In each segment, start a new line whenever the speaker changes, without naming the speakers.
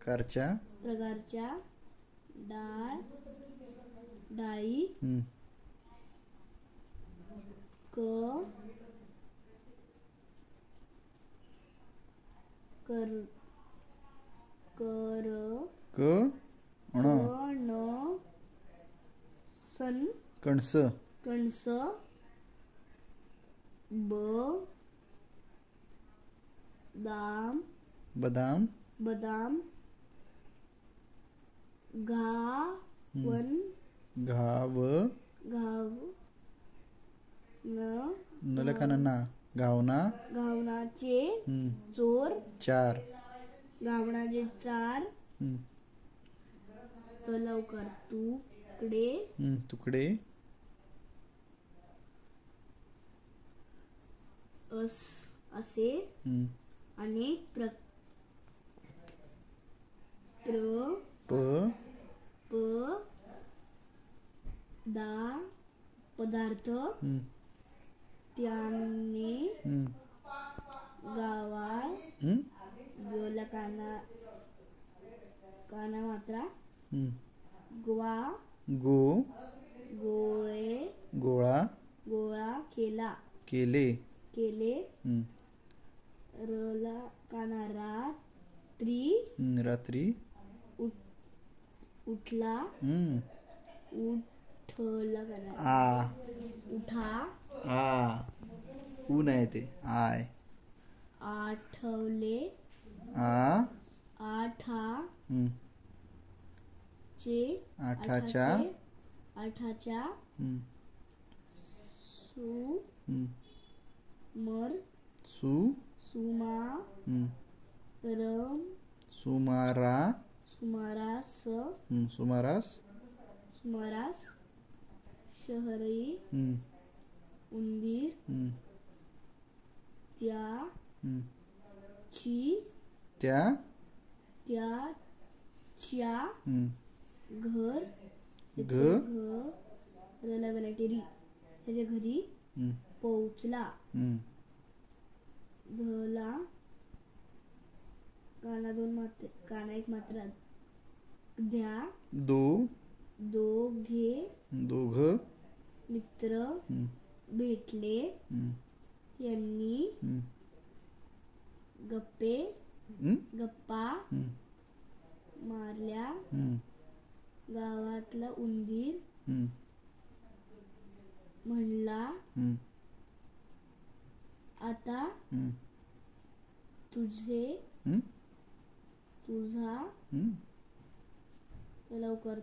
प्रकारच्या डाळी
कणस बदाम
घावनाचे चोर
4
घावनाचे 4 तर लवकर
तुकडे
असे अनेक पदार्थ त्याने गोला काना मात्रा गोळा केले रला काना रात्री उठला उठा
ऊन आहे ते आय
आठवले आठाच्या सुमारास शहरी उंदीर त्याच्या घरी पोहोचला धला काना एक मात्रा दोघ मित्र भेटले त्यांनी गप्पा मारल्या गावातला उंदीर म्हणला आता तुझा लवकर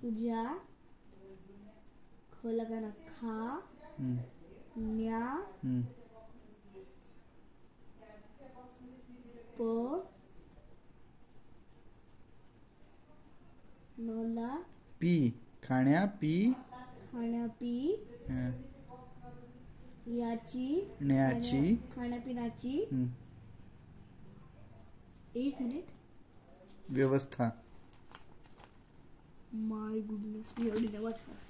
तुझ्या खलगाना खा न्या मला
खाण्या पी
याची खाण्यापिण्याची 1 मिनिट
व्यवस्था
माय गुडनेस मी एवढी नाही वाचणार